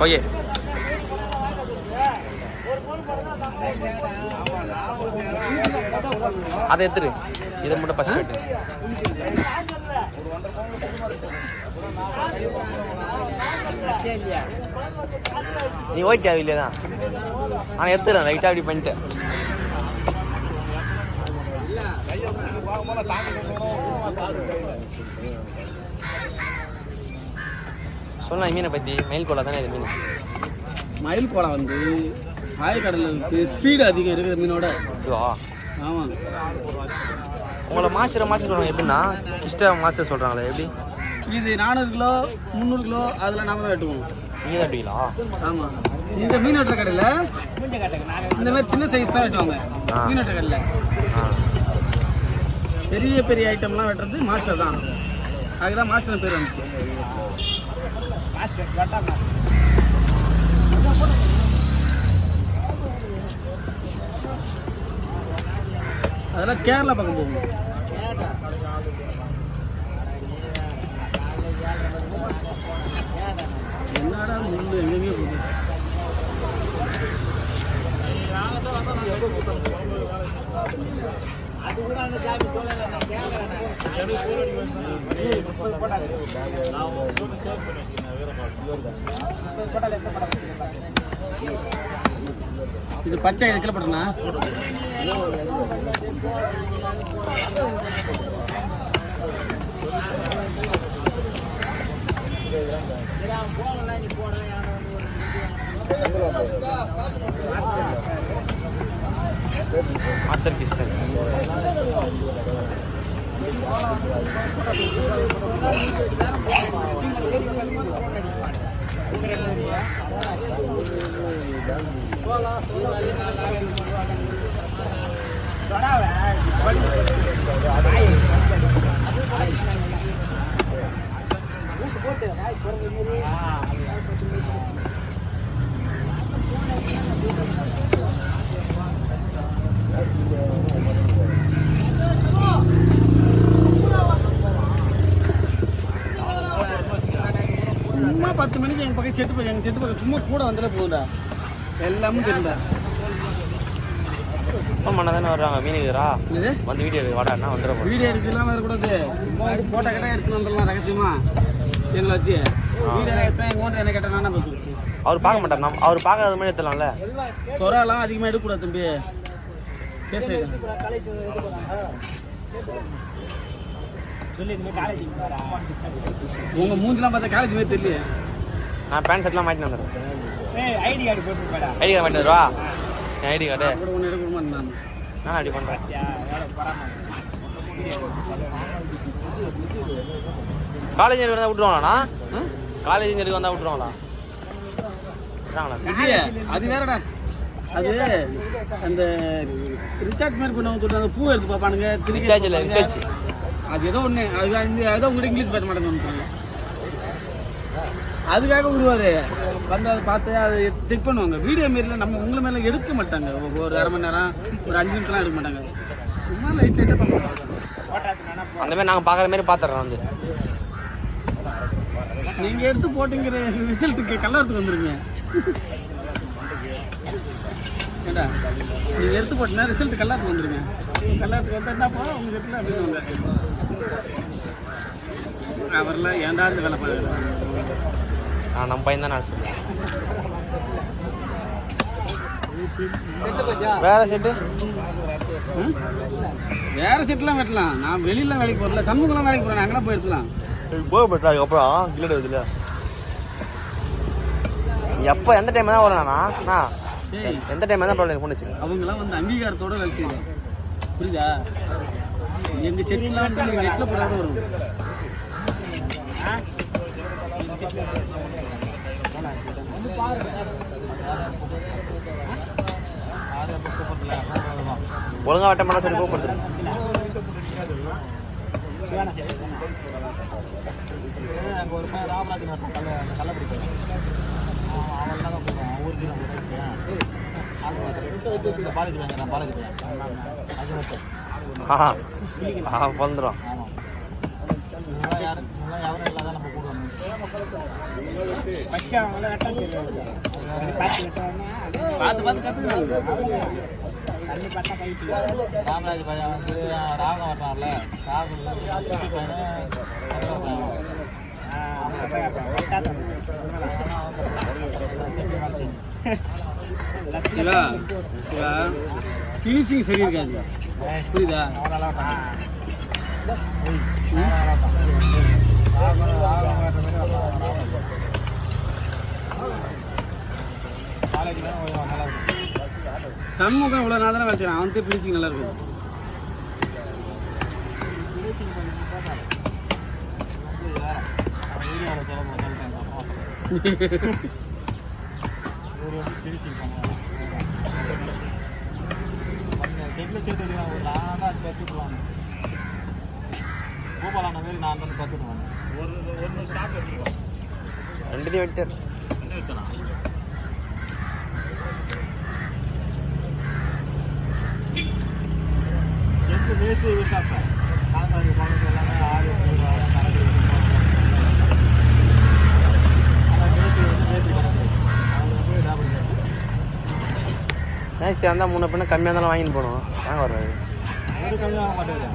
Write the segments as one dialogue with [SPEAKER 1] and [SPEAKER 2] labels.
[SPEAKER 1] Okay அதை எடுத்துரு. இதை மட்டும் ஃபர்ஸ்ட் எடு. நீ ஓகே இல்லையா தான் நான் எடுத்துறேன் லைட்டாக அப்படி பண்ணிட்டு. சொன்னா மீனை பற்றி மயில் கோலா தானே இது மீன்.
[SPEAKER 2] மயில் கோலா வந்து ஆயக்கடலில் இருக்கு, ஸ்பீடு அதிகம் இருக்கிற மீனோட. ஆமாம்,
[SPEAKER 1] உங்களை மாஸ்டர் சொல்கிறாங்க எப்படின்னா கிருஷ்ணா மாஸ்டர் சொல்கிறாங்களே எப்படி?
[SPEAKER 2] இது 400 கிலோ 300 கிலோ அதில் நாம தான் வெட்டுவோம்.
[SPEAKER 1] நீங்கள் தான் வெட்டுவீங்களா?
[SPEAKER 2] ஆமாம், இந்த மீன் வெட்டுற கடையில் இந்த மாதிரி சின்ன சைஸ் தான் வெட்டுவாங்க. மீன் வெட்டுற கடையில் பெரிய பெரிய ஐட்டம்லாம் வெட்டுறது மாஸ்டர் தான். அதுதான் மாஸ்டர் பேர் வந்துச்சு. அதெல்லாம் கேரளா பக்கம் போகும். என்னடா முள்ளு எங்கேயுமே போகுது. இது பச்சை இதுக்குள்ள போட்டனா
[SPEAKER 1] மாஸ்டர் கிருஷ்ணன்
[SPEAKER 2] சும்மா 10 மணிக்கு எங்கள் பக்கம் செட்டு போய் எங்கள் செட்டு பக்கம் சும்மா கூட வந்தாலே போகுதா எல்லாமே தெரியுதா.
[SPEAKER 1] ஃபோன் பண்ண தானே வர்றாங்க மீனுக்குறா வந்து வீடியோ வாடாண்ணா வந்துடுறோம்.
[SPEAKER 2] வீடியோ எடுக்கலாம் வரக்கூடாது, சும்மா போட்டோ கேட்டால் எடுத்துன்னு வந்துடலாம் ரகசியமா எங்களை வச்சு. வீடியோ எடுத்தேன் எங்கள் ஓட்ட என்ன கேட்டால் நானே பார்த்து
[SPEAKER 1] அவர் பார்க்க மாட்டார். அவர் பார்க்காத மாதிரி எடுத்துலாம்ல.
[SPEAKER 2] சொராலாம் அதிகமாக எடுக்கக்கூடாது தம்பி. பேச உங்கள் மூஞ்சிலாம் பார்த்தா காலேஜ் மாதிரி தெரியல.
[SPEAKER 1] நான் பேண்ட் ஷர்ட்லாம் மாட்டின்னு வந்துடுறேன். ஐடி கார்டு மாட்டிட்டு வருவா. என் ஐடி கார்டு
[SPEAKER 2] கூட ஒன்று எடுக்கணுமா
[SPEAKER 1] நான் அப்படி பண்ணுறேன். காலேஜ் வந்தால் விட்டுருவாங்களாண்ணா? காலேஜ் வந்தால் விட்டுருவாங்களா?
[SPEAKER 2] அது வேறடா, அது அந்த ரிசார்ஜ் மாதிரி பண்ணவங்க அந்த பூ எடுத்து பார்ப்பானுங்க. அது ஏதோ ஒன்று அது ஏதோ உங்கள்கிட்ட இங்கிலீஷ் பேச மாட்டேங்க. அதுக்காக விடுவார் வந்து அதை பார்த்து அதை செக் பண்ணுவாங்க. வீடியோ மாரிலாம் நம்ம உங்களை மேலே எடுக்க மாட்டாங்க. ஒரு அரை மணி நேரம் ஒரு 5 நிமிஷம்லாம் எடுக்க மாட்டாங்க. சும்மா லைட் லைட்டாக பண்ணுவாங்க.
[SPEAKER 1] அந்த மாதிரி நாங்கள் பார்க்குற மாதிரி பார்த்துறோம். வந்து
[SPEAKER 2] நீங்கள் எடுத்து போட்டுங்கிற ரிசல்ட்டுக்கு கல்லறதுக்கு வந்துருங்க. ஏண்டா நீங்கள் எடுத்து போட்டீங்கன்னா ரிசல்ட்டு கல்லறதுக்கு வந்துருங்க. கல்லறதுக்கு வந்தால் என்ன போகிறோம் உங்கள் செட்டில் அப்படின்னு அவரெல்லாம் ஏன்டா இந்த வேலை பார்க்குறாங்க.
[SPEAKER 1] நம்ம பையன் தான் நான் சொல்லுவேன். வேற செட்டு
[SPEAKER 2] வேற செட்டுலாம் வெட்டலாம். நான் வெளியில வேலைக்கு போகிறல, சமூகம்லாம் வேலைக்கு போகிறேன். அங்கெல்லாம் போய் எடுத்துலாம்.
[SPEAKER 1] போகப்பட்டா அதுக்கப்புறம் கிலோ வருதுல. எப்போ எந்த டைம் தான் வரணும்ண்ணா? எந்த டைம் தான் ப்ராப்ளம் போணுச்சு.
[SPEAKER 2] அவங்கெல்லாம் வந்து அங்கீகாரத்தோட வேலை செய்யலாம். புரியுதா? எங்கள் செட்டுலாம் வந்து நெட்டில் போடாத வரும்.
[SPEAKER 1] ஒழுங்கா வட்டம் பண்ண சொல்லி கூப்பிடுது. வந்துடும்.
[SPEAKER 2] பார்த்து பார்த்து கற்றுக்கலாம்.
[SPEAKER 3] ராமராஜ் பையன் வந்து ராகம் வட்டான்ல, ராகுல்
[SPEAKER 2] சிவா சிவா ஃபினிஷிங் சரி இருக்காது, புரியுதா? சண்முகம் இவ்வளோ நாள் தானே வச்சுருக்கான், அவன்கிட்ட ஃபினிஷிங் நல்லா இருக்கும்.
[SPEAKER 3] செட்டில் சேர்த்து ஒரு நான் தான் அது கற்றுக்குவாங்க. பூபாலான மாரி நான் வந்து கற்றுக்குவேன். ஒரு ஸ்டாப் வச்சுருக்கோம்,
[SPEAKER 1] ரெண்டுத்தையும் வெட்டு
[SPEAKER 3] ரெண்டு வச்சனா எட்டு நேற்று விசாப்பேன் காங்காரி பணத்து எல்லாமே 6 கணக்கு
[SPEAKER 1] நேஸ்தி வந்தால் 3 பின்ன கம்மியாக இருந்தாலும் வாங்கிட்டு போகணும். வாங்க வர்றாரு
[SPEAKER 3] ஒரு கம்மியாக வாங்க மாட்டாரு.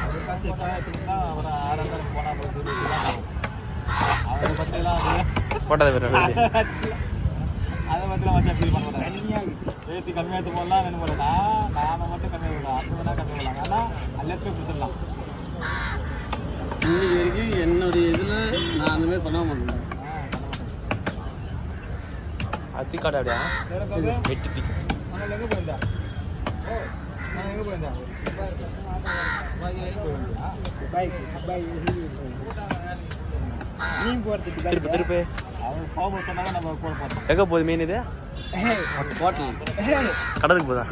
[SPEAKER 3] அவர் காசு எக்காயிரத்துக்குன்னா அவர் 6,000 போனால் போட்டு அவரை பற்றிலாம்
[SPEAKER 1] போட்டது பேர்
[SPEAKER 3] அதை பற்றிலாம் வச்சா ஃபீல் பண்ண மாட்டாங்க. ரேட்டு கம்மியாக எடுத்து போடலாம் வேணும் போடா, நாம மட்டும் கம்மியாக விடலாம், அப்போ வேணால் கம்மி விடலாம். ஆனால் எல்லாத்துலேயும் கொடுத்துடலாம்.
[SPEAKER 2] இன்னைக்கு வரைக்கும் என்னுடைய இதில் நான் அந்த மாதிரி பண்ண மாட்டேன்.
[SPEAKER 1] அது தீக்காடு அப்படியா வெட்டி தீ
[SPEAKER 3] ஆனால் எங்கே போயிருந்தா? நான் எங்கே போயிருந்தா? மீன் போகிறதுக்கு
[SPEAKER 1] திருப்பு திருப்பு
[SPEAKER 3] அவங்க கோபம் சொன்னாங்க, நம்ம கூட போகிறோம்.
[SPEAKER 1] எங்கே போகுது மீன் இது?
[SPEAKER 2] ஹோட்டல்
[SPEAKER 1] கடலுக்கு போதா?